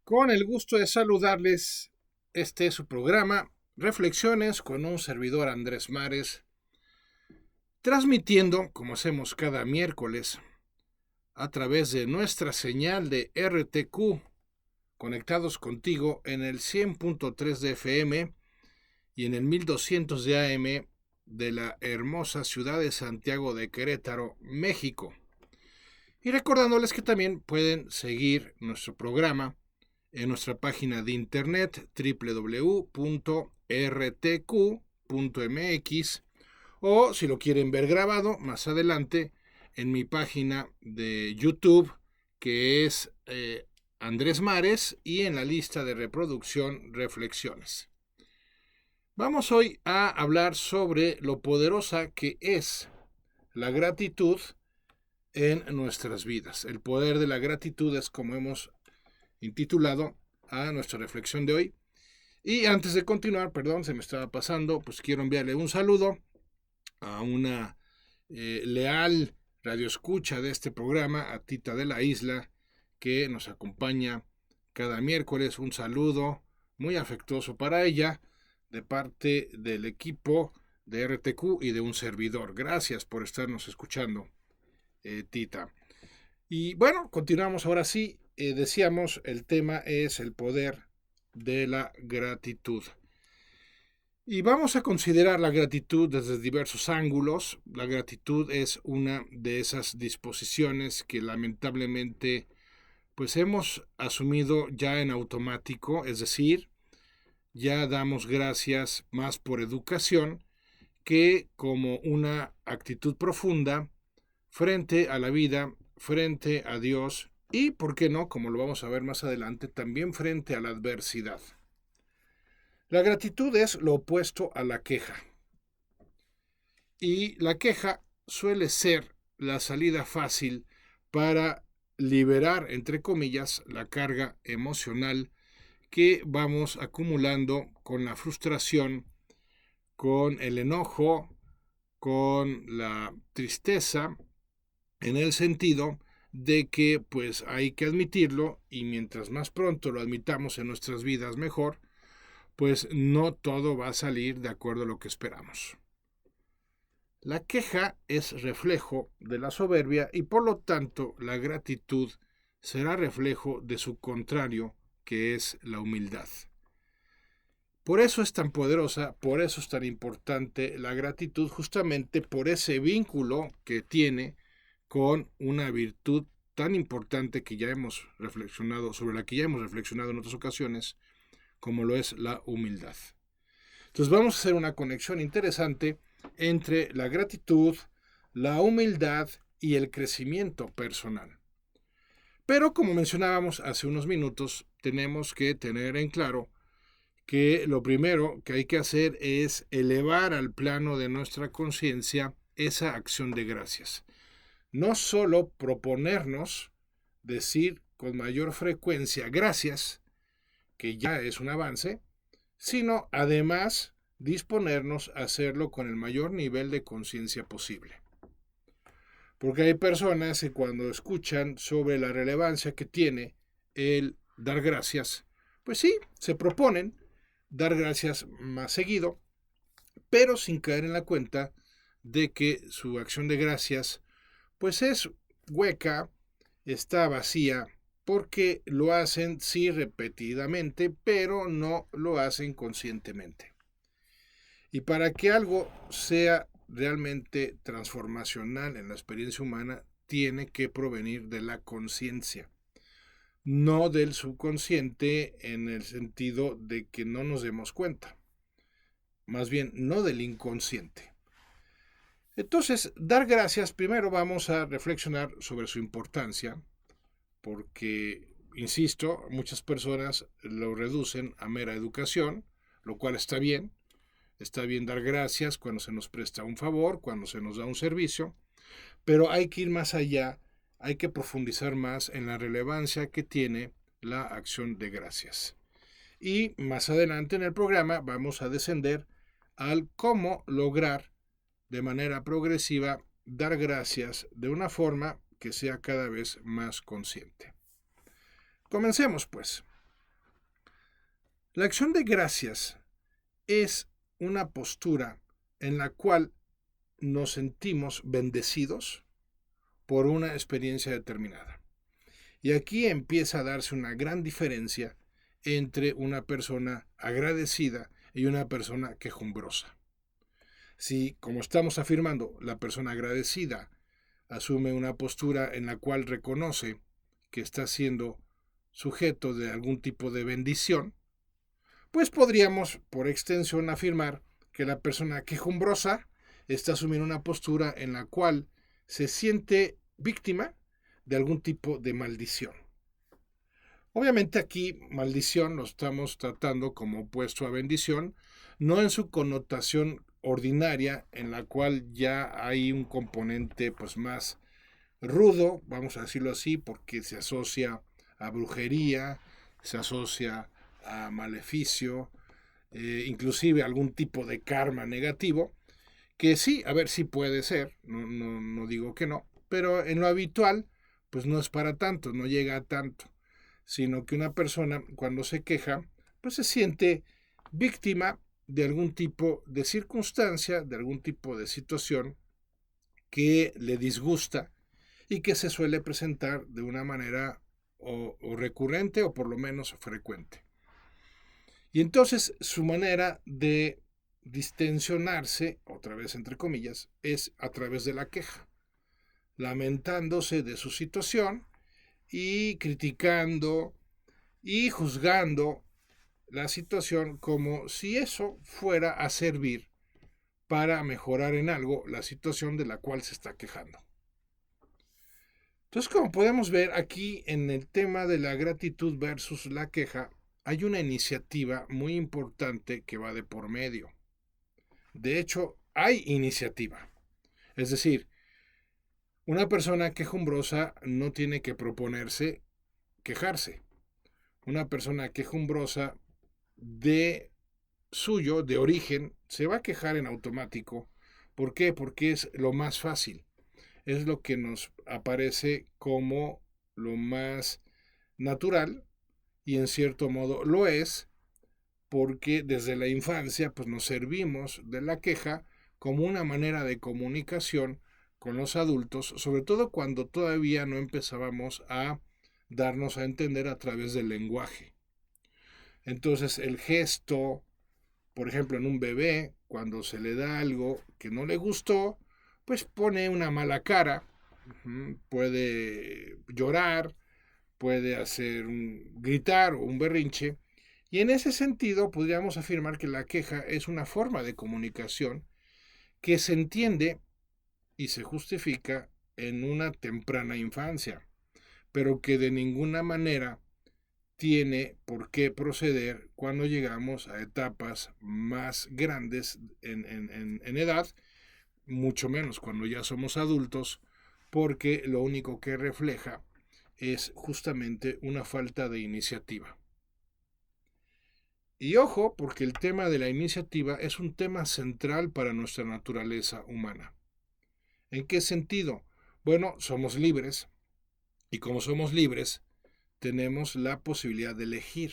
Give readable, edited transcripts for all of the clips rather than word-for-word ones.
Con el gusto de saludarles, este es su programa, Reflexiones con un servidor Andrés Mares, transmitiendo, como hacemos cada miércoles, a través de nuestra señal de RTQ, conectados contigo en el 100.3 de FM y en el 1200 de AM de la hermosa ciudad de Santiago de Querétaro, México. Y recordándoles que también pueden seguir nuestro programa en nuestra página de internet www.rtq.mx o si lo quieren ver grabado más adelante en mi página de YouTube que es Andrés Mares y en la lista de reproducción Reflexiones. Vamos hoy a hablar sobre lo poderosa que es la gratitud en nuestras vidas. El poder de la gratitud es como hemos intitulado a nuestra reflexión de hoy. Y antes de continuar, perdón, se me estaba pasando, pues quiero enviarle un saludo a una leal radioescucha de este programa, a Tita de la Isla, que nos acompaña cada miércoles. Un saludo muy afectuoso para ella de parte del equipo de RTQ y de un servidor. Gracias por estarnos escuchando, Tita. Y bueno, continuamos ahora sí. Decíamos, el tema es el poder de la gratitud. Y vamos a considerar la gratitud desde diversos ángulos. La gratitud es una de esas disposiciones que lamentablemente pues hemos asumido ya en automático, es decir, ya damos gracias más por educación que como una actitud profunda frente a la vida, frente a Dios y, ¿por qué no?, como lo vamos a ver más adelante, también frente a la adversidad. La gratitud es lo opuesto a la queja. Y la queja suele ser la salida fácil para liberar, entre comillas, la carga emocional que vamos acumulando con la frustración, con el enojo, con la tristeza, en el sentido de que pues hay que admitirlo y mientras más pronto lo admitamos en nuestras vidas mejor, pues no todo va a salir de acuerdo a lo que esperamos. La queja es reflejo de la soberbia y por lo tanto la gratitud será reflejo de su contrario, que es la humildad. Por eso es tan poderosa, por eso es tan importante la gratitud, justamente por ese vínculo que tiene con una virtud tan importante que ya hemos reflexionado, sobre la que ya hemos reflexionado en otras ocasiones, como lo es la humildad. Entonces vamos a hacer una conexión interesante entre la gratitud, la humildad y el crecimiento personal. Pero como mencionábamos hace unos minutos, tenemos que tener en claro que lo primero que hay que hacer es elevar al plano de nuestra conciencia esa acción de gracias. No solo proponernos decir con mayor frecuencia gracias, que ya es un avance, sino además disponernos a hacerlo con el mayor nivel de conciencia posible. Porque hay personas que cuando escuchan sobre la relevancia que tiene el dar gracias, pues sí, se proponen dar gracias más seguido, pero sin caer en la cuenta de que su acción de gracias pues es hueca, está vacía, porque lo hacen sí repetidamente, pero no lo hacen conscientemente. Y para que algo sea realmente transformacional en la experiencia humana, tiene que provenir de la conciencia, no del subconsciente en el sentido de que no nos demos cuenta, más bien no del inconsciente. Entonces, dar gracias, primero vamos a reflexionar sobre su importancia, porque, insisto, muchas personas lo reducen a mera educación, lo cual está bien dar gracias cuando se nos presta un favor, cuando se nos da un servicio, pero hay que ir más allá, hay que profundizar más en la relevancia que tiene la acción de gracias. Y más adelante en el programa vamos a descender al cómo lograr de manera progresiva dar gracias de una forma que sea cada vez más consciente. Comencemos pues. La acción de gracias es una postura en la cual nos sentimos bendecidos por una experiencia determinada. Y aquí empieza a darse una gran diferencia entre una persona agradecida y una persona quejumbrosa. Si, como estamos afirmando, la persona agradecida asume una postura en la cual reconoce que está siendo sujeto de algún tipo de bendición, pues podríamos, por extensión, afirmar que la persona quejumbrosa está asumiendo una postura en la cual se siente víctima de algún tipo de maldición. Obviamente aquí maldición lo estamos tratando como opuesto a bendición, no en su connotación ordinaria en la cual ya hay un componente pues más rudo, vamos a decirlo así, porque se asocia a brujería, se asocia a maleficio, inclusive algún tipo de karma negativo, que sí, a ver si puede ser, no digo que no, pero en lo habitual pues no es para tanto, no llega a tanto, sino que una persona cuando se queja pues se siente víctima de algún tipo de circunstancia, de algún tipo de situación que le disgusta y que se suele presentar de una manera o recurrente o por lo menos frecuente. Y entonces su manera de distensionarse, otra vez entre comillas, es a través de la queja, lamentándose de su situación y criticando y juzgando la situación como si eso fuera a servir para mejorar en algo la situación de la cual se está quejando. Entonces, como podemos ver aquí en el tema de la gratitud versus la queja, hay una iniciativa muy importante que va de por medio. De hecho, hay iniciativa. Es decir, una persona quejumbrosa no tiene que proponerse quejarse. Una persona quejumbrosa de suyo, de origen, se va a quejar en automático. ¿Por qué? Porque es lo más fácil. Es lo que nos aparece como lo más natural y en cierto modo lo es porque desde la infancia pues nos servimos de la queja como una manera de comunicación con los adultos, sobre todo cuando todavía no empezábamos a darnos a entender a través del lenguaje. Entonces el gesto, por ejemplo en un bebé, cuando se le da algo que no le gustó, pues pone una mala cara, puede llorar, puede hacer gritar o un berrinche. Y en ese sentido podríamos afirmar que la queja es una forma de comunicación que se entiende y se justifica en una temprana infancia, pero que de ninguna manera tiene por qué proceder cuando llegamos a etapas más grandes en edad, mucho menos cuando ya somos adultos, porque lo único que refleja es justamente una falta de iniciativa. Y ojo, porque el tema de la iniciativa es un tema central para nuestra naturaleza humana. ¿En qué sentido? Bueno, somos libres y como somos libres, tenemos la posibilidad de elegir.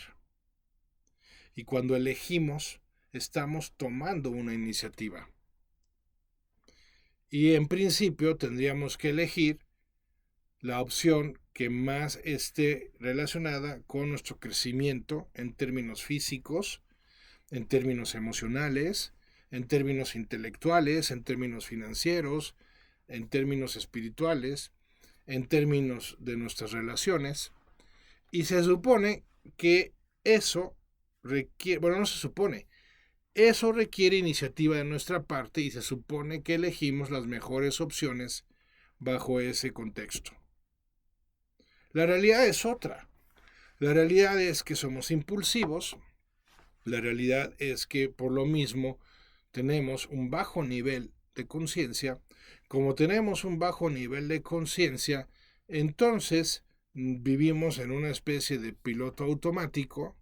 Y cuando elegimos, estamos tomando una iniciativa. Y en principio tendríamos que elegir la opción que más esté relacionada con nuestro crecimiento en términos físicos, en términos emocionales, en términos intelectuales, en términos financieros, en términos espirituales, en términos de nuestras relaciones. Y se supone que eso requiere, bueno, no se supone, eso requiere iniciativa de nuestra parte y se supone que elegimos las mejores opciones bajo ese contexto. La realidad es otra. La realidad es que somos impulsivos. La realidad es que por lo mismo tenemos un bajo nivel de conciencia. Como tenemos un bajo nivel de conciencia, entonces vivimos en una especie de piloto automático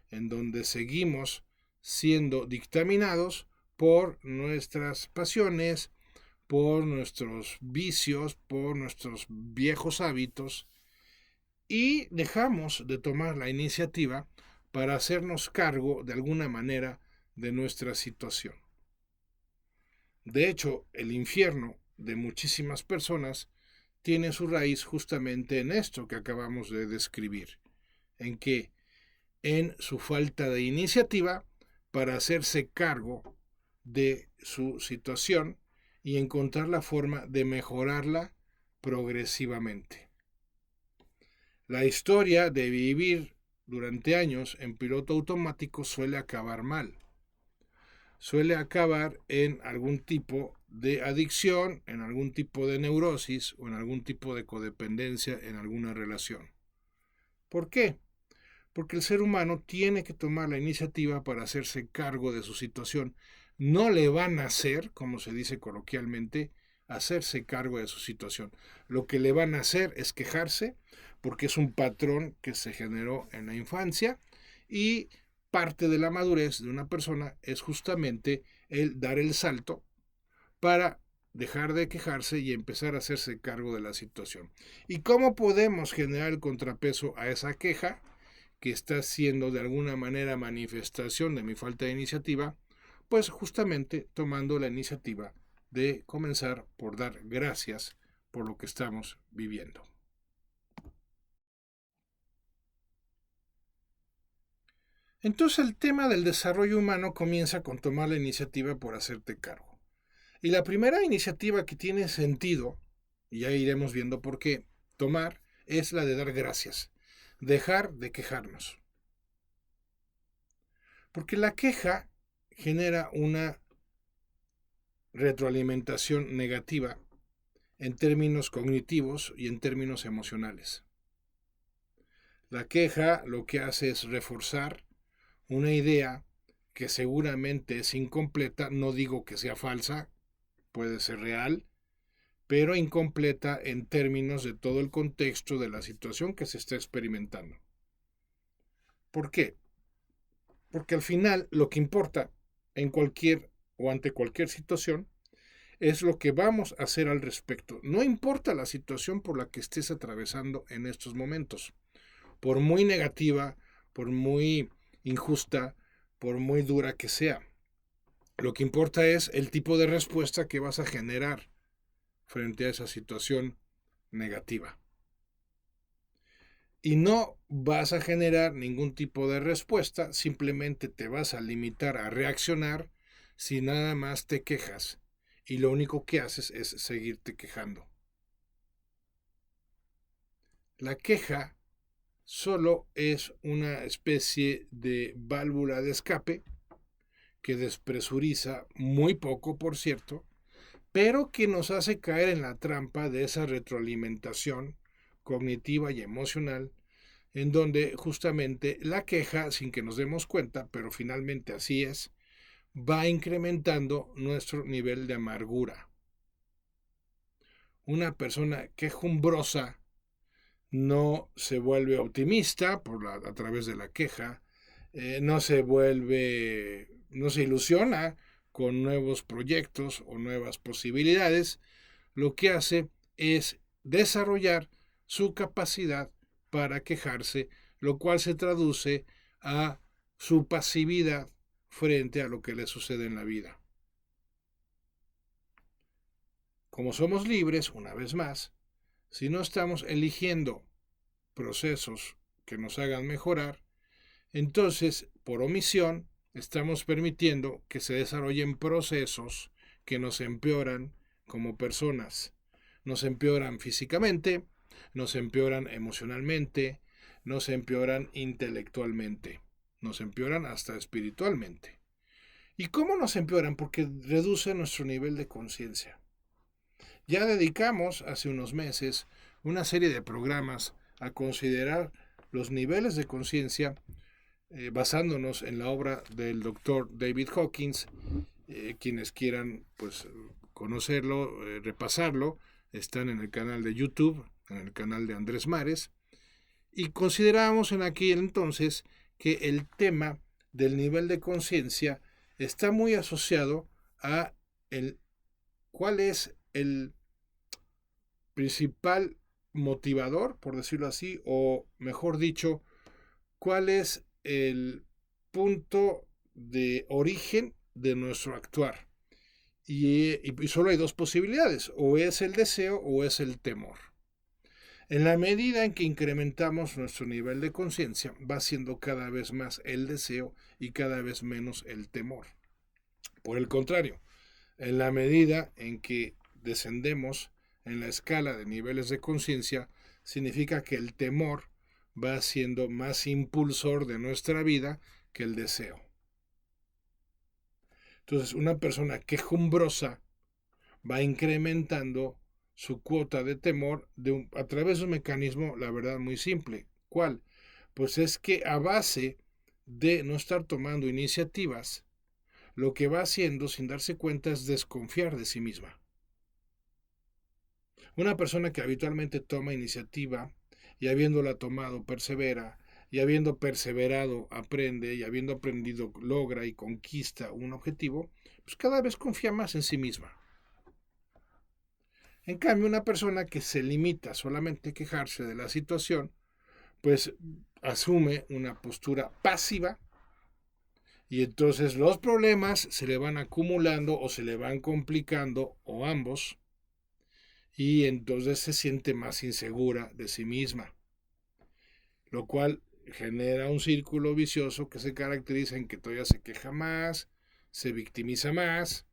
en donde seguimos siendo dictaminados por nuestras pasiones, por nuestros vicios, por nuestros viejos hábitos y dejamos de tomar la iniciativa para hacernos cargo de alguna manera de nuestra situación. De hecho, el infierno de muchísimas personas tiene su raíz justamente en esto que acabamos de describir, en que en su falta de iniciativa para hacerse cargo de su situación y encontrar la forma de mejorarla progresivamente. La historia de vivir durante años en piloto automático suele acabar mal. Suele acabar en algún tipo de adicción, en algún tipo de neurosis o en algún tipo de codependencia en alguna relación. ¿Por qué? Porque el ser humano tiene que tomar la iniciativa para hacerse cargo de su situación. No le van a hacer, como se dice coloquialmente, hacerse cargo de su situación. Lo que le van a hacer es quejarse, porque es un patrón que se generó en la infancia, y parte de la madurez de una persona es justamente el dar el salto para dejar de quejarse y empezar a hacerse cargo de la situación. ¿Y cómo podemos generar el contrapeso a esa queja, que está siendo de alguna manera manifestación de mi falta de iniciativa? Pues justamente tomando la iniciativa de comenzar por dar gracias por lo que estamos viviendo. Entonces el tema del desarrollo humano comienza con tomar la iniciativa por hacerte cargo. Y la primera iniciativa que tiene sentido, y ya iremos viendo por qué, tomar, es la de dar gracias. Dejar de quejarnos. Porque la queja genera una retroalimentación negativa en términos cognitivos y en términos emocionales. La queja lo que hace es reforzar una idea que seguramente es incompleta, no digo que sea falsa, puede ser real, pero incompleta en términos de todo el contexto de la situación que se está experimentando. ¿Por qué? Porque al final lo que importa en cualquier o ante cualquier situación es lo que vamos a hacer al respecto. No importa la situación por la que estés atravesando en estos momentos, por muy negativa, por muy injusta, por muy dura que sea. Lo que importa es el tipo de respuesta que vas a generar frente a esa situación negativa. Y no vas a generar ningún tipo de respuesta, simplemente te vas a limitar a reaccionar si nada más te quejas y lo único que haces es seguirte quejando. La queja solo es una especie de válvula de escape que despresuriza muy poco, por cierto, pero que nos hace caer en la trampa de esa retroalimentación cognitiva y emocional, en donde justamente la queja, sin que nos demos cuenta, pero finalmente así es, va incrementando nuestro nivel de amargura. Una persona quejumbrosa no se vuelve optimista a través de la queja, no se ilusiona con nuevos proyectos o nuevas posibilidades. Lo que hace es desarrollar su capacidad para quejarse, lo cual se traduce a su pasividad frente a lo que le sucede en la vida. Como somos libres, una vez más, si no estamos eligiendo procesos que nos hagan mejorar, entonces, por omisión, estamos permitiendo que se desarrollen procesos que nos empeoran como personas. Nos empeoran físicamente, nos empeoran emocionalmente, nos empeoran intelectualmente, nos empeoran hasta espiritualmente. ¿Y cómo nos empeoran? Porque reduce nuestro nivel de conciencia. Ya dedicamos hace unos meses una serie de programas a considerar los niveles de conciencia basándonos en la obra del doctor David Hawkins. Quienes quieran pues conocerlo, repasarlo, están en el canal de YouTube, en el canal de Andrés Mares, y considerábamos en aquel entonces que el tema del nivel de conciencia está muy asociado a cuál es el principal motivador, por decirlo así, o mejor dicho, cuál es el punto de origen de nuestro actuar. Y solo hay dos posibilidades, o es el deseo o es el temor. En la medida en que incrementamos nuestro nivel de conciencia, va siendo cada vez más el deseo y cada vez menos el temor. Por el contrario, en la medida en que descendemos en la escala de niveles de conciencia, significa que el temor va siendo más impulsor de nuestra vida que el deseo. Entonces, una persona quejumbrosa va incrementando su cuota de temor a través de un mecanismo, la verdad, muy simple. ¿Cuál? Pues es que a base de no estar tomando iniciativas, lo que va haciendo sin darse cuenta es desconfiar de sí misma. Una persona que habitualmente toma iniciativa y habiéndola tomado persevera, y habiendo perseverado aprende, y habiendo aprendido logra y conquista un objetivo, pues cada vez confía más en sí misma. En cambio, una persona que se limita solamente a quejarse de la situación, pues asume una postura pasiva y entonces los problemas se le van acumulando o se le van complicando o ambos y entonces se siente más insegura de sí misma, lo cual genera un círculo vicioso que se caracteriza en que todavía se queja más, se victimiza más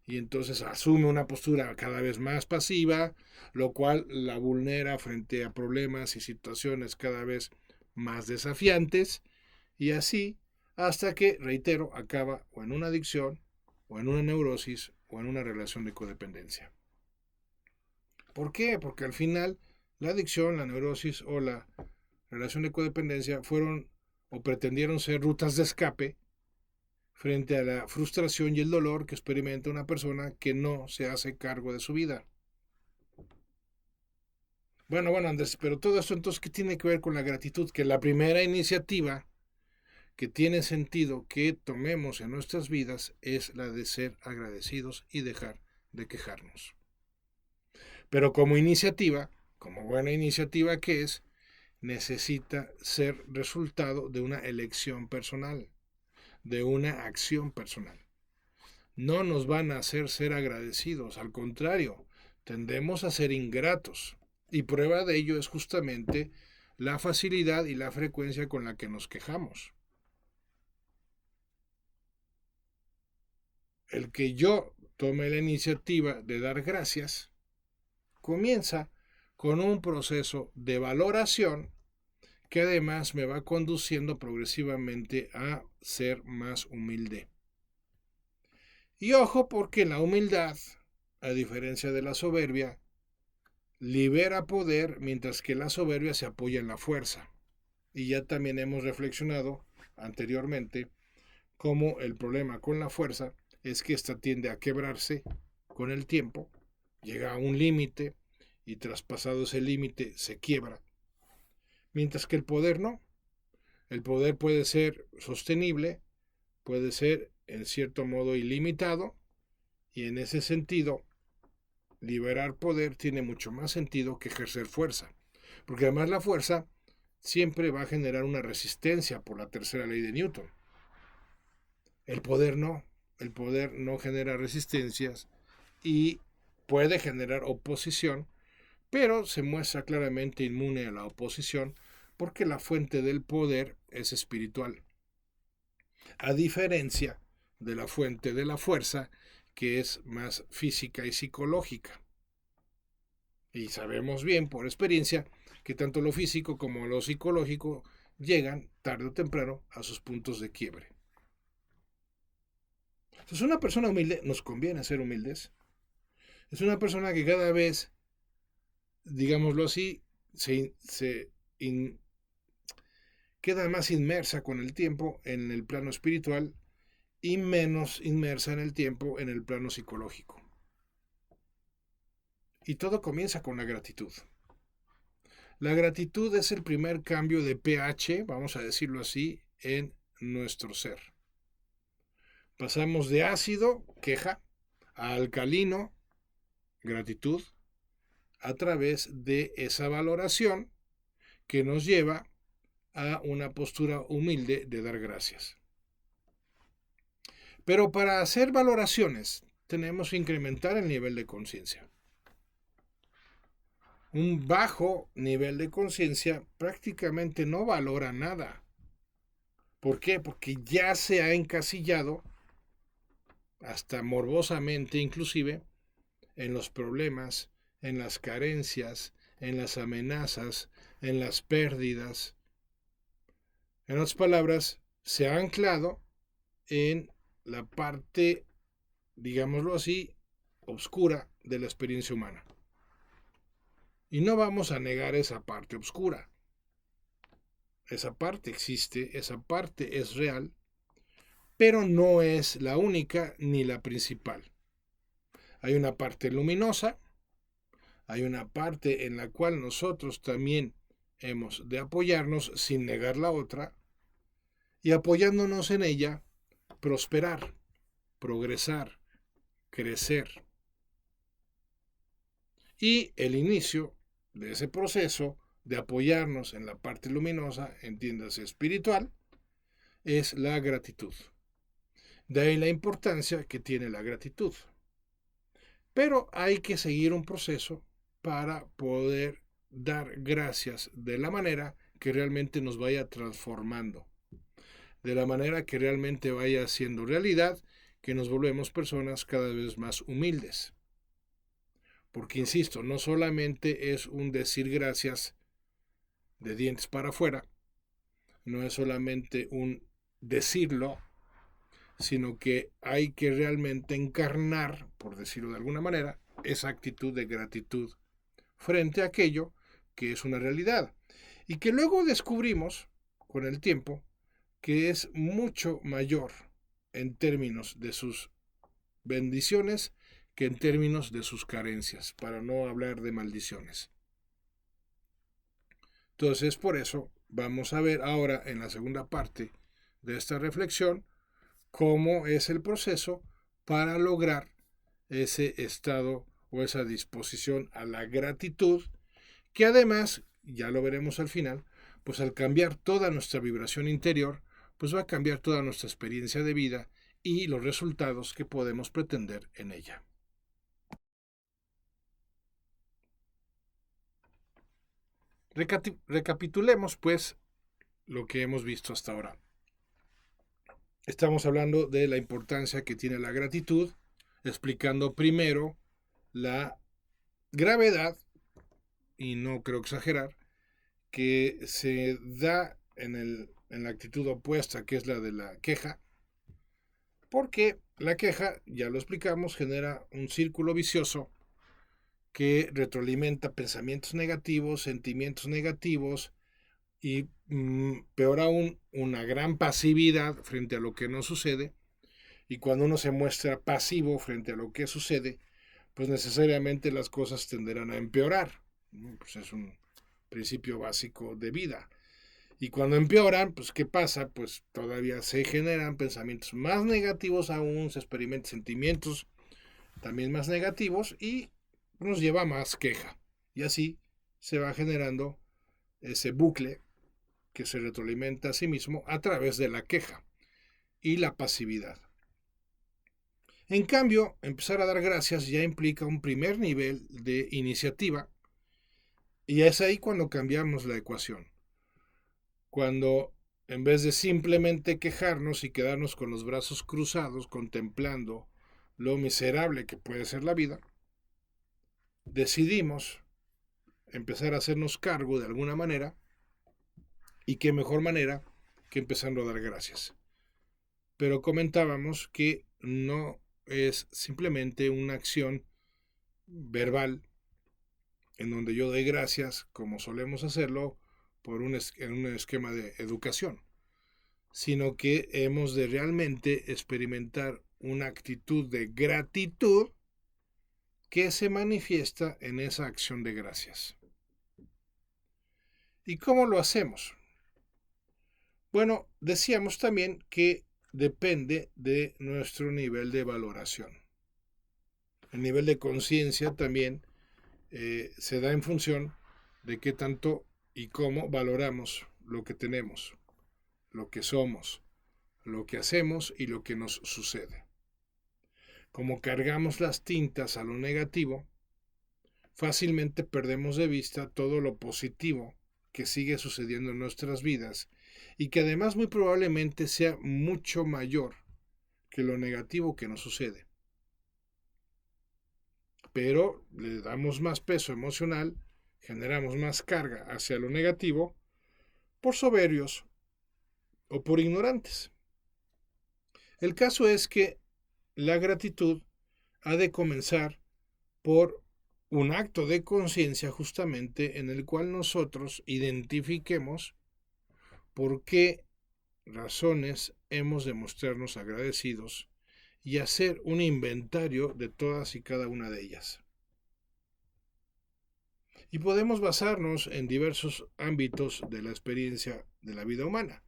y entonces asume una postura cada vez más pasiva, lo cual la vulnera frente a problemas y situaciones cada vez más desafiantes, y así hasta que, reitero, acaba o en una adicción, o en una neurosis, o en una relación de codependencia. ¿Por qué? Porque al final la adicción, la neurosis o la relación de codependencia fueron o pretendieron ser rutas de escape frente a la frustración y el dolor que experimenta una persona que no se hace cargo de su vida. Bueno, Andrés, pero todo esto entonces, ¿qué tiene que ver con la gratitud? Que la primera iniciativa que tiene sentido que tomemos en nuestras vidas es la de ser agradecidos y dejar de quejarnos. Pero como iniciativa, como buena iniciativa que es, necesita ser resultado de una elección personal, de una acción personal. No nos van a hacer ser agradecidos, al contrario, tendemos a ser ingratos. Y prueba de ello es justamente la facilidad y la frecuencia con la que nos quejamos. El que yo tome la iniciativa de dar gracias comienza con un proceso de valoración que además me va conduciendo progresivamente a ser más humilde. Y ojo, porque la humildad, a diferencia de la soberbia, libera poder mientras que la soberbia se apoya en la fuerza. Y ya también hemos reflexionado anteriormente cómo el problema con la fuerza es que ésta tiende a quebrarse con el tiempo, llega a un límite y traspasado ese límite se quiebra. Mientras que el poder no. El poder puede ser sostenible, puede ser en cierto modo ilimitado y en ese sentido liberar poder tiene mucho más sentido que ejercer fuerza, porque además la fuerza siempre va a generar una resistencia por la tercera ley de Newton. El poder no genera resistencias y puede generar oposición, pero se muestra claramente inmune a la oposición porque la fuente del poder es espiritual, a diferencia de la fuente de la fuerza, que es más física y psicológica. Y sabemos bien por experiencia que tanto lo físico como lo psicológico llegan tarde o temprano a sus puntos de quiebre. Entonces, una persona humilde, nos conviene ser humildes, es una persona que cada vez, digámoslo así, queda más inmersa con el tiempo en el plano espiritual y menos inmersa en el tiempo en el plano psicológico. Y todo comienza con la gratitud. La gratitud es el primer cambio de pH, vamos a decirlo así, en nuestro ser. Pasamos de ácido, queja, a alcalino, gratitud, a través de esa valoración que nos lleva a una postura humilde de dar gracias. Pero para hacer valoraciones tenemos que incrementar el nivel de conciencia. Un bajo nivel de conciencia prácticamente no valora nada. ¿Por qué? Porque ya se ha encasillado, hasta morbosamente inclusive, en los problemas, en las carencias, en las amenazas, en las pérdidas. En otras palabras, se ha anclado en la parte, digámoslo así, oscura de la experiencia humana. Y no vamos a negar esa parte oscura. Esa parte existe, esa parte es real, pero no es la única ni la principal. Hay una parte luminosa, hay una parte en la cual nosotros también hemos de apoyarnos sin negar la otra, y apoyándonos en ella, prosperar, progresar, crecer. Y el inicio de ese proceso de apoyarnos en la parte luminosa, entiéndase espiritual, es la gratitud. De ahí la importancia que tiene la gratitud. Pero hay que seguir un proceso para poder dar gracias de la manera que realmente nos vaya transformando, de la manera que realmente vaya haciendo realidad que nos volvemos personas cada vez más humildes. Porque, insisto, no solamente es un decir gracias de dientes para afuera, no es solamente un decirlo, sino que hay que realmente encarnar, por decirlo de alguna manera, esa actitud de gratitud frente a aquello que es una realidad y que luego descubrimos con el tiempo que es mucho mayor en términos de sus bendiciones que en términos de sus carencias, para no hablar de maldiciones. Entonces, por eso vamos a ver ahora en la segunda parte de esta reflexión cómo es el proceso para lograr ese estado o esa disposición a la gratitud, que además, ya lo veremos al final, pues al cambiar toda nuestra vibración interior, pues va a cambiar toda nuestra experiencia de vida y los resultados que podemos pretender en ella. Recapitulemos pues lo que hemos visto hasta ahora. Estamos hablando de la importancia que tiene la gratitud, explicando primero la gravedad, y no creo exagerar, que se da en la actitud opuesta, que es la de la queja, porque la queja, ya lo explicamos, genera un círculo vicioso que retroalimenta pensamientos negativos, sentimientos negativos y, peor aún, una gran pasividad frente a lo que no sucede. Y cuando uno se muestra pasivo frente a lo que sucede, pues necesariamente las cosas tenderán a empeorar. Pues es un principio básico de vida. Y cuando empeoran, pues ¿qué pasa? Pues todavía se generan pensamientos más negativos aún, se experimentan sentimientos también más negativos y nos lleva a más queja. Y así se va generando ese bucle que se retroalimenta a sí mismo a través de la queja y la pasividad. En cambio, empezar a dar gracias ya implica un primer nivel de iniciativa y es ahí cuando cambiamos la ecuación. Cuando en vez de simplemente quejarnos y quedarnos con los brazos cruzados contemplando lo miserable que puede ser la vida, decidimos empezar a hacernos cargo de alguna manera, y qué mejor manera que empezando a dar gracias. Pero comentábamos que no es simplemente una acción verbal en donde yo doy gracias como solemos hacerlo en un esquema de educación, sino que hemos de realmente experimentar una actitud de gratitud que se manifiesta en esa acción de gracias. ¿Y cómo lo hacemos? Bueno, decíamos también que depende de nuestro nivel de valoración. El nivel de conciencia también se da en función de qué tanto y cómo valoramos lo que tenemos, lo que somos, lo que hacemos y lo que nos sucede. Como cargamos las tintas a lo negativo, fácilmente perdemos de vista todo lo positivo que sigue sucediendo en nuestras vidas y que además muy probablemente sea mucho mayor que lo negativo que nos sucede. Pero le damos más peso emocional, generamos más carga hacia lo negativo por soberbios o por ignorantes. El caso es que la gratitud ha de comenzar por un acto de conciencia justamente en el cual nosotros identifiquemos por qué razones hemos de mostrarnos agradecidos y hacer un inventario de todas y cada una de ellas. Y podemos basarnos en diversos ámbitos de la experiencia de la vida humana.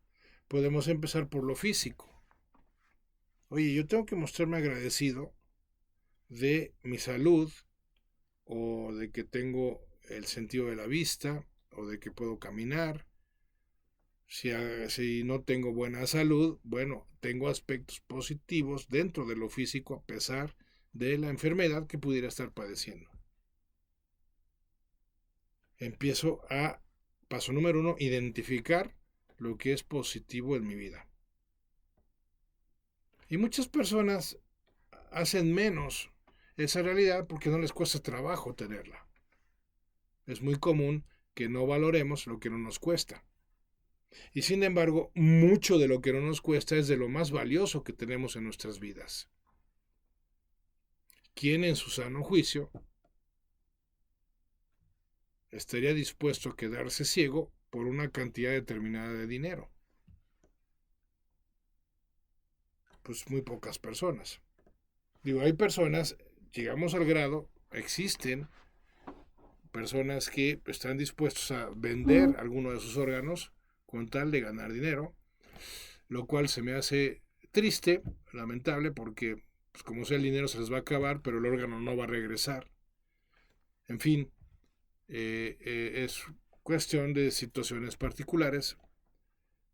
Podemos empezar por lo físico. Oye, yo tengo que mostrarme agradecido de mi salud, o de que tengo el sentido de la vista, o de que puedo caminar. Si no tengo buena salud, bueno, tengo aspectos positivos dentro de lo físico a pesar de la enfermedad que pudiera estar padeciendo. Empiezo a, paso número 1, identificar lo que es positivo en mi vida. Y muchas personas hacen menos esa realidad porque no les cuesta trabajo tenerla. Es muy común que no valoremos lo que no nos cuesta. Y sin embargo, mucho de lo que no nos cuesta es de lo más valioso que tenemos en nuestras vidas. ¿Quién en su sano juicio estaría dispuesto a quedarse ciego por una cantidad determinada de dinero? Pues muy pocas personas. Digo, hay personas, llegamos al grado, existen personas que están dispuestos a vender alguno de sus órganos con tal de ganar dinero, lo cual se me hace triste, lamentable, porque pues como sea el dinero se les va a acabar, pero el órgano no va a regresar. En fin, es cuestión de situaciones particulares,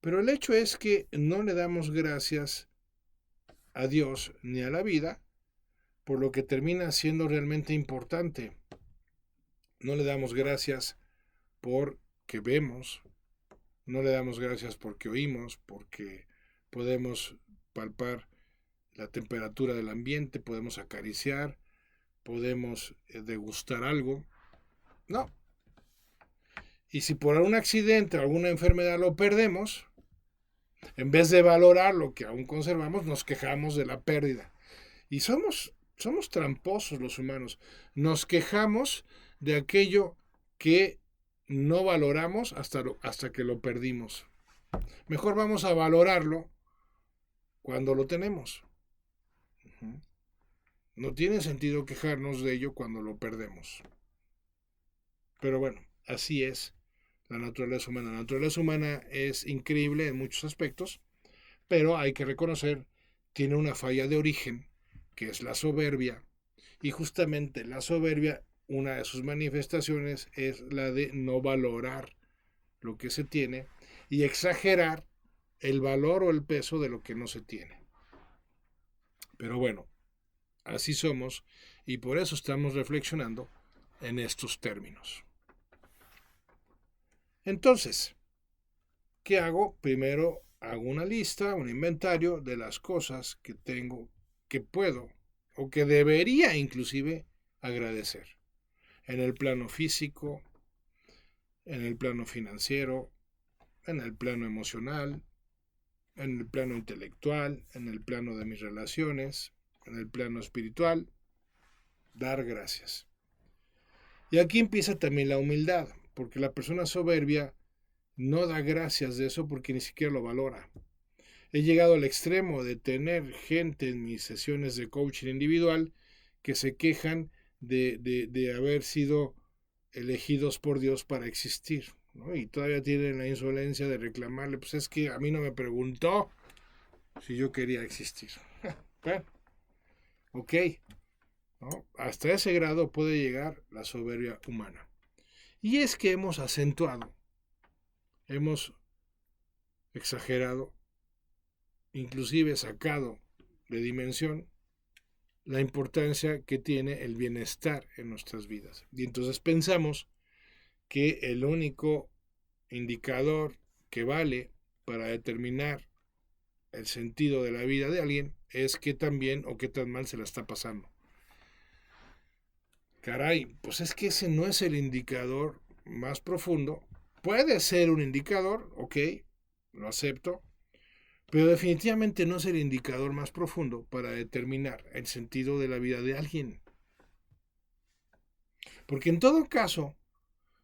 pero el hecho es que no le damos gracias a Dios ni a la vida por lo que termina siendo realmente importante. No le damos gracias porque vemos, no le damos gracias porque oímos, porque podemos palpar la temperatura del ambiente, podemos acariciar, podemos degustar algo. No. Y si por algún accidente o alguna enfermedad lo perdemos, en vez de valorar lo que aún conservamos, nos quejamos de la pérdida. Y somos tramposos los humanos. Nos quejamos de aquello que no valoramos hasta que lo perdimos. Mejor vamos a valorarlo cuando lo tenemos. No tiene sentido quejarnos de ello cuando lo perdemos. Pero bueno, así es la naturaleza humana. La naturaleza humana es increíble en muchos aspectos, pero hay que reconocer, tiene una falla de origen, que es la soberbia. Y justamente la soberbia, una de sus manifestaciones es la de no valorar lo que se tiene y exagerar el valor o el peso de lo que no se tiene. Pero bueno, así somos y por eso estamos reflexionando en estos términos. Entonces, ¿qué hago? Primero hago una lista, un inventario de las cosas que tengo, que puedo o que debería inclusive agradecer. En el plano físico, en el plano financiero, en el plano emocional, en el plano intelectual, en el plano de mis relaciones, en el plano espiritual, dar gracias. Y aquí empieza también la humildad, porque la persona soberbia no da gracias de eso porque ni siquiera lo valora. He llegado al extremo de tener gente en mis sesiones de coaching individual que se quejan de haber sido elegidos por Dios para existir, ¿no? Y todavía tienen la insolencia de reclamarle, pues es que a mí no me preguntó si yo quería existir. Bueno, ok, ¿no? Hasta ese grado puede llegar la soberbia humana. Y es que hemos acentuado, hemos exagerado, inclusive sacado de dimensión, la importancia que tiene el bienestar en nuestras vidas. Y entonces pensamos que el único indicador que vale para determinar el sentido de la vida de alguien es qué tan bien o qué tan mal se la está pasando. Caray, pues es que ese no es el indicador más profundo. Puede ser un indicador, ok, lo acepto, pero definitivamente no es el indicador más profundo para determinar el sentido de la vida de alguien. Porque en todo caso,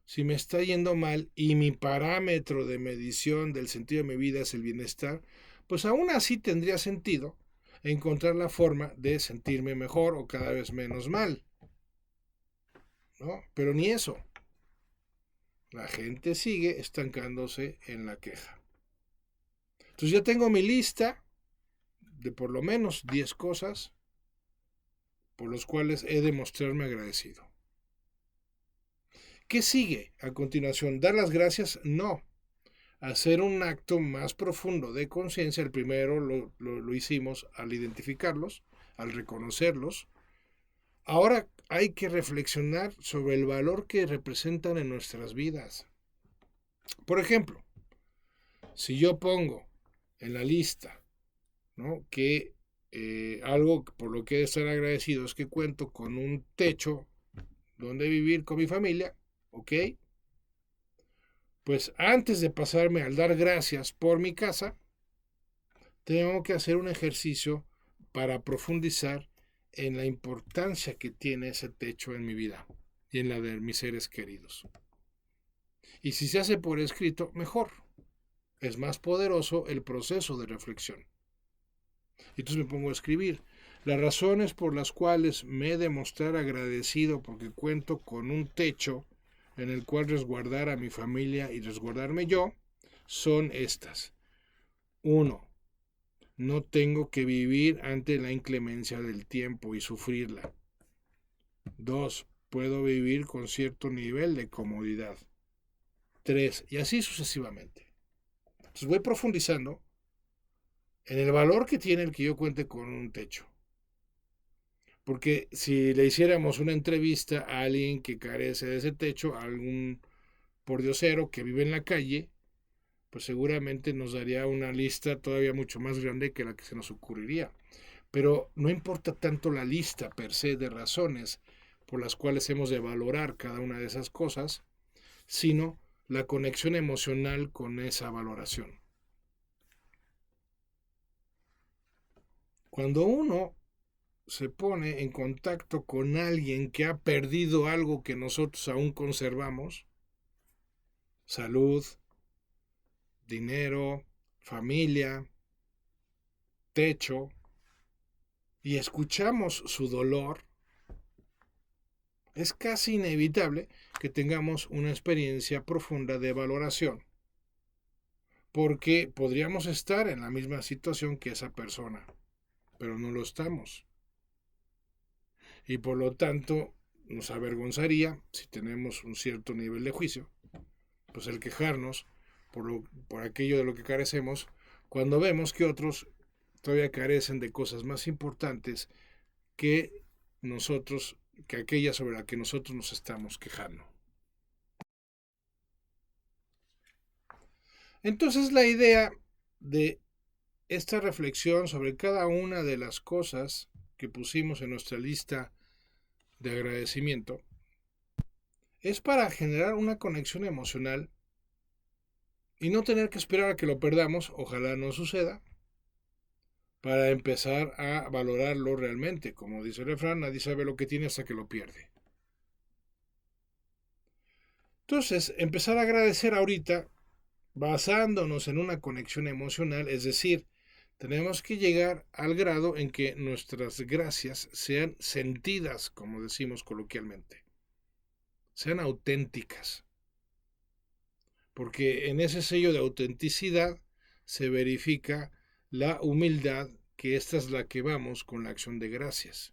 si me está yendo mal y mi parámetro de medición del sentido de mi vida es el bienestar, pues aún así tendría sentido encontrar la forma de sentirme mejor o cada vez menos mal, ¿no? Pero ni eso. La gente sigue estancándose en la queja. Entonces ya tengo mi lista de por lo menos 10 cosas por las cuales he de mostrarme agradecido. ¿Qué sigue a continuación? ¿Dar las gracias? No. Hacer un acto más profundo de conciencia. El primero lo hicimos al identificarlos, al reconocerlos. Ahora hay que reflexionar sobre el valor que representan en nuestras vidas. Por ejemplo, si yo pongo en la lista, ¿no?, que algo por lo que he de estar agradecido es que cuento con un techo donde vivir con mi familia, ¿ok? Pues antes de pasarme al dar gracias por mi casa, tengo que hacer un ejercicio para profundizar en la importancia que tiene ese techo en mi vida y en la de mis seres queridos. Y si se hace por escrito, mejor. Es más poderoso el proceso de reflexión. Entonces me pongo a escribir las razones por las cuales me he de mostrar agradecido porque cuento con un techo en el cual resguardar a mi familia y resguardarme yo, son estas. 1. No tengo que vivir ante la inclemencia del tiempo y sufrirla. 2. Puedo vivir con cierto nivel de comodidad. 3. Y así sucesivamente. Entonces voy profundizando en el valor que tiene el que yo cuente con un techo. Porque si le hiciéramos una entrevista a alguien que carece de ese techo, a algún pordiosero que vive en la calle, pues seguramente nos daría una lista todavía mucho más grande que la que se nos ocurriría. Pero no importa tanto la lista per se de razones por las cuales hemos de valorar cada una de esas cosas, sino la conexión emocional con esa valoración. Cuando uno se pone en contacto con alguien que ha perdido algo que nosotros aún conservamos, salud, dinero, familia, techo, y escuchamos su dolor, es casi inevitable que tengamos una experiencia profunda de valoración, porque podríamos estar en la misma situación que esa persona, pero no lo estamos. Y por lo tanto nos avergonzaría, si tenemos un cierto nivel de juicio, pues el quejarnos por aquello de lo que carecemos, cuando vemos que otros todavía carecen de cosas más importantes que nosotros, que aquella sobre la que nosotros nos estamos quejando. Entonces la idea de esta reflexión sobre cada una de las cosas que pusimos en nuestra lista de agradecimiento es para generar una conexión emocional y no tener que esperar a que lo perdamos, ojalá no suceda, para empezar a valorarlo realmente. Como dice el refrán, nadie sabe lo que tiene hasta que lo pierde. Entonces, empezar a agradecer ahorita basándonos en una conexión emocional, es decir, tenemos que llegar al grado en que nuestras gracias sean sentidas, como decimos coloquialmente, sean auténticas. Porque en ese sello de autenticidad se verifica la humildad, que esta es la que vamos con la acción de gracias.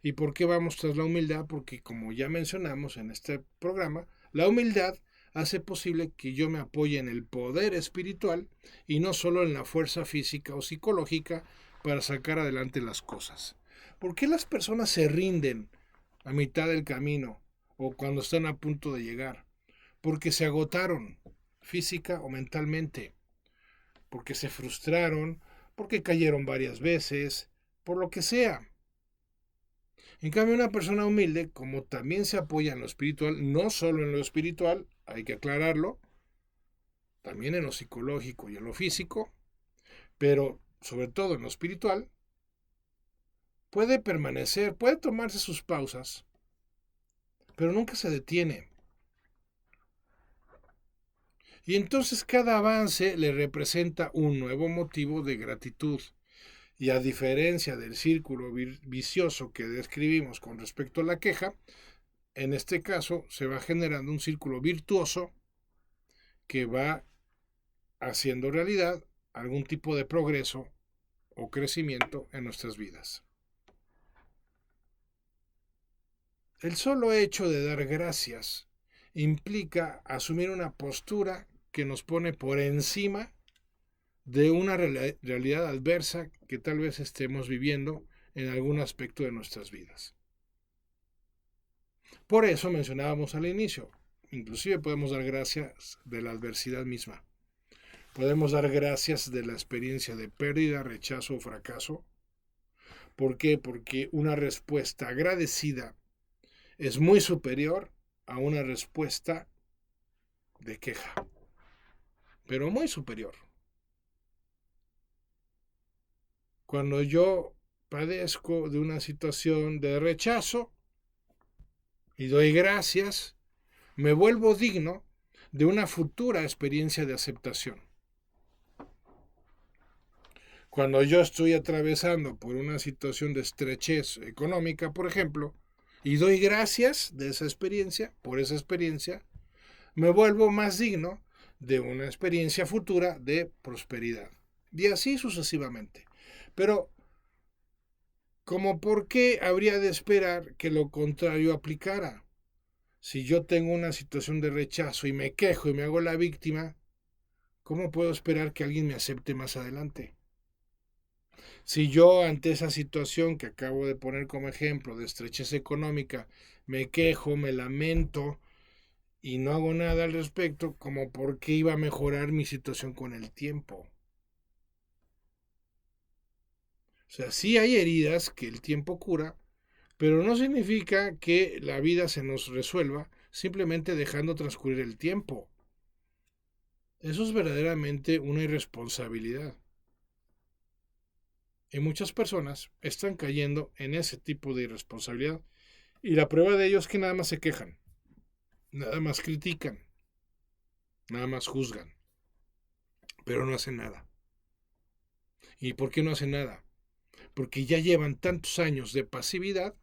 ¿Y por qué vamos tras la humildad? Porque como ya mencionamos en este programa, la humildad hace posible que yo me apoye en el poder espiritual y no solo en la fuerza física o psicológica para sacar adelante las cosas. ¿Por qué las personas se rinden a mitad del camino o cuando están a punto de llegar? Porque se agotaron física o mentalmente, porque se frustraron, porque cayeron varias veces, por lo que sea. En cambio, una persona humilde, como también se apoya en lo espiritual, no solo en lo espiritual, hay que aclararlo, también en lo psicológico y en lo físico, pero sobre todo en lo espiritual, puede permanecer, puede tomarse sus pausas, pero nunca se detiene. Y entonces cada avance le representa un nuevo motivo de gratitud. Y a diferencia del círculo vicioso que describimos con respecto a la queja, en este caso se va generando un círculo virtuoso que va haciendo realidad algún tipo de progreso o crecimiento en nuestras vidas. El solo hecho de dar gracias implica asumir una postura que nos pone por encima de una realidad adversa que tal vez estemos viviendo en algún aspecto de nuestras vidas. Por eso mencionábamos al inicio, inclusive podemos dar gracias de la adversidad misma. Podemos dar gracias de la experiencia de pérdida, rechazo o fracaso. ¿Por qué? Porque una respuesta agradecida es muy superior a una respuesta de queja, pero muy superior. Cuando yo padezco de una situación de rechazo y doy gracias, me vuelvo digno de una futura experiencia de aceptación. Cuando yo estoy atravesando por una situación de estrechez económica, por ejemplo, y doy gracias de esa experiencia, por esa experiencia, me vuelvo más digno de una experiencia futura de prosperidad. Y así sucesivamente. Pero, ¿cómo por qué habría de esperar que lo contrario aplicara? Si yo tengo una situación de rechazo y me quejo y me hago la víctima, ¿cómo puedo esperar que alguien me acepte más adelante? Si yo ante esa situación que acabo de poner como ejemplo de estrechez económica me quejo, me lamento y no hago nada al respecto, ¿como por qué iba a mejorar mi situación con el tiempo? O sea, sí hay heridas que el tiempo cura, pero no significa que la vida se nos resuelva simplemente dejando transcurrir el tiempo. Eso es verdaderamente una irresponsabilidad. Y muchas personas están cayendo en ese tipo de irresponsabilidad. Y la prueba de ello es que nada más se quejan, nada más critican, nada más juzgan, pero no hacen nada. ¿Y por qué no hacen nada? Porque ya llevan tantos años de pasividad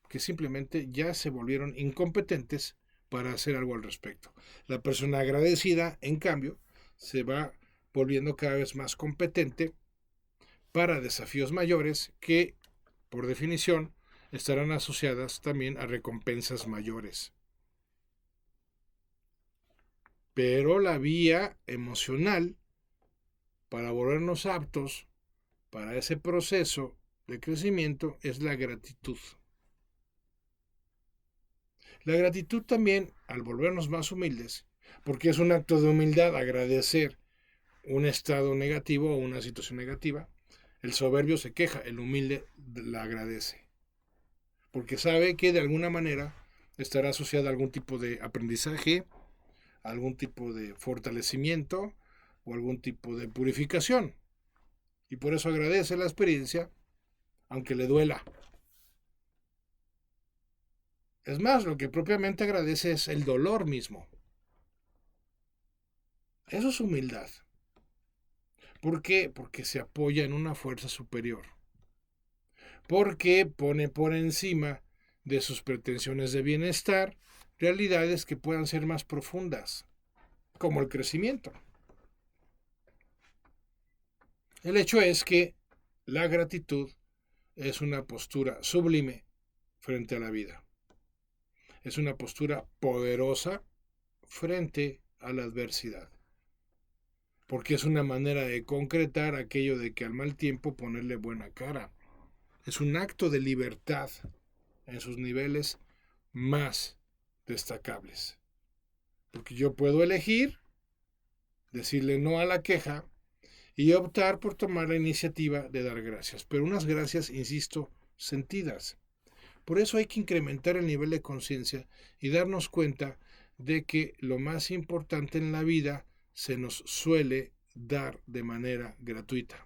que simplemente ya se volvieron incompetentes para hacer algo al respecto. La persona agradecida, en cambio, se va volviendo cada vez más competente para desafíos mayores que, por definición, estarán asociadas también a recompensas mayores. Pero la vía emocional para volvernos aptos para ese proceso de crecimiento es la gratitud. La gratitud también, al volvernos más humildes, porque es un acto de humildad agradecer un estado negativo o una situación negativa, el soberbio se queja, el humilde la agradece, porque sabe que de alguna manera estará asociada a algún tipo de aprendizaje, algún tipo de fortalecimiento o algún tipo de purificación. Y por eso agradece la experiencia, aunque le duela. Es más, lo que propiamente agradece es el dolor mismo. Eso es humildad. ¿Por qué? Porque se apoya en una fuerza superior. Porque pone por encima de sus pretensiones de bienestar realidades que puedan ser más profundas, como el crecimiento. El hecho es que la gratitud es una postura sublime frente a la vida. Es una postura poderosa frente a la adversidad. Porque es una manera de concretar aquello de que al mal tiempo ponerle buena cara. Es un acto de libertad en sus niveles más destacables. Porque yo puedo elegir decirle no a la queja y optar por tomar la iniciativa de dar gracias. Pero unas gracias, insisto, sentidas. Por eso hay que incrementar el nivel de conciencia y darnos cuenta de que lo más importante en la vida se nos suele dar de manera gratuita.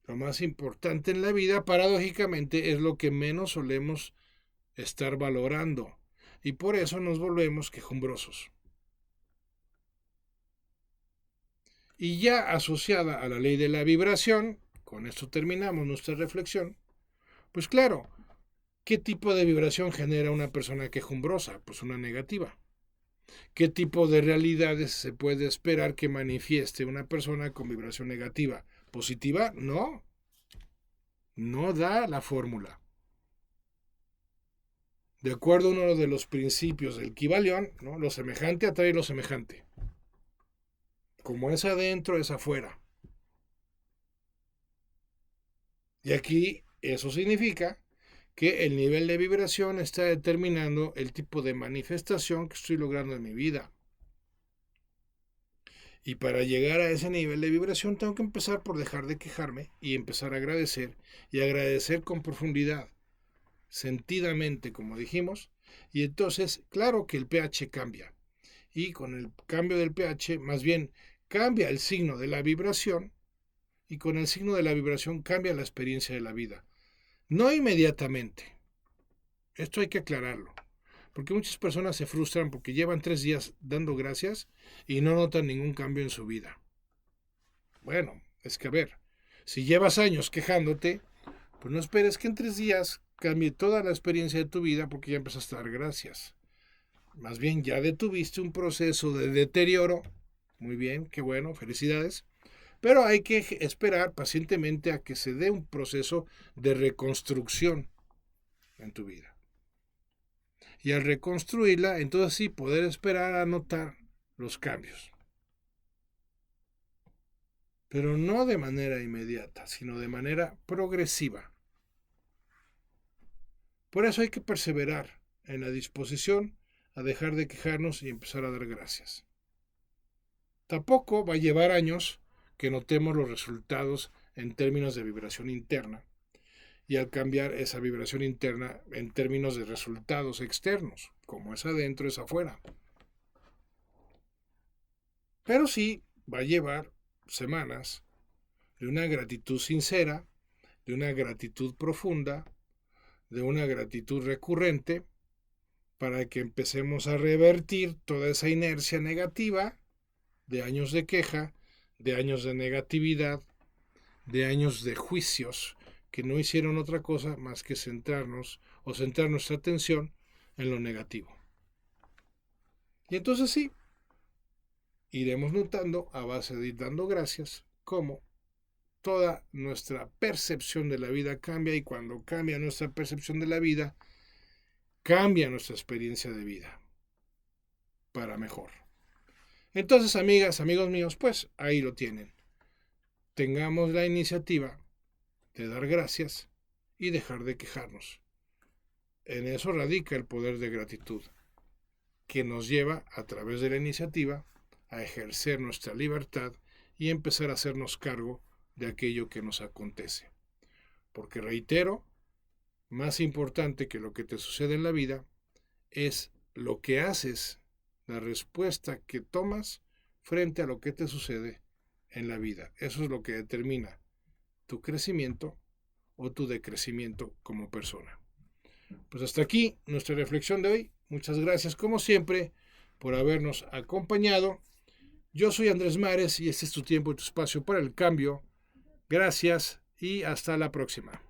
Lo más importante en la vida, paradójicamente, es lo que menos solemos estar valorando. Y por eso nos volvemos quejumbrosos. Y ya asociada a la ley de la vibración, con esto terminamos nuestra reflexión, pues claro, ¿qué tipo de vibración genera una persona quejumbrosa? Pues una negativa. ¿Qué tipo de realidades se puede esperar que manifieste una persona con vibración negativa? ¿Positiva? No. No da la fórmula. De acuerdo a uno de los principios del Kybalión, ¿no? Lo semejante atrae lo semejante. Como es adentro, es afuera. Y aquí eso significa que el nivel de vibración está determinando el tipo de manifestación que estoy logrando en mi vida. Y para llegar a ese nivel de vibración tengo que empezar por dejar de quejarme y empezar a agradecer, y agradecer con profundidad, sentidamente, como dijimos. Y entonces, claro que el pH cambia. Y con el cambio del pH, más bien, cambia el signo de la vibración, y con el signo de la vibración cambia la experiencia de la vida. No inmediatamente. Esto hay que aclararlo. Porque muchas personas se frustran porque llevan 3 días dando gracias y no notan ningún cambio en su vida. Bueno, es que a ver, si llevas años quejándote, pues no esperes que en 3 días cambie toda la experiencia de tu vida porque ya empezaste a dar gracias. Más bien ya detuviste un proceso de deterioro. Muy bien, qué bueno, felicidades. Pero hay que esperar pacientemente a que se dé un proceso de reconstrucción en tu vida. Y al reconstruirla, entonces sí, poder esperar a notar los cambios. Pero no de manera inmediata, sino de manera progresiva. Por eso hay que perseverar en la disposición a dejar de quejarnos y empezar a dar gracias. Tampoco va a llevar años que notemos los resultados en términos de vibración interna, y al cambiar esa vibración interna en términos de resultados externos, como es adentro, es afuera. Pero sí va a llevar semanas de una gratitud sincera, de una gratitud profunda, de una gratitud recurrente, para que empecemos a revertir toda esa inercia negativa de años de queja, de años de negatividad, de años de juicios, que no hicieron otra cosa más que centrarnos o centrar nuestra atención en lo negativo. Y entonces sí, iremos notando a base de ir dando gracias cómo toda nuestra percepción de la vida cambia, y cuando cambia nuestra percepción de la vida, cambia nuestra experiencia de vida para mejor. Entonces, amigas, amigos míos, pues ahí lo tienen. Tengamos la iniciativa de dar gracias y dejar de quejarnos. En eso radica el poder de gratitud, que nos lleva a través de la iniciativa a ejercer nuestra libertad y empezar a hacernos cargo de aquello que nos acontece. Porque reitero, más importante que lo que te sucede en la vida es lo que haces, la respuesta que tomas frente a lo que te sucede en la vida. Eso es lo que determina tu crecimiento o tu decrecimiento como persona. Pues hasta aquí nuestra reflexión de hoy. Muchas gracias, como siempre, por habernos acompañado. Yo soy Andrés Mares y este es tu tiempo y tu espacio para el cambio. Gracias y hasta la próxima.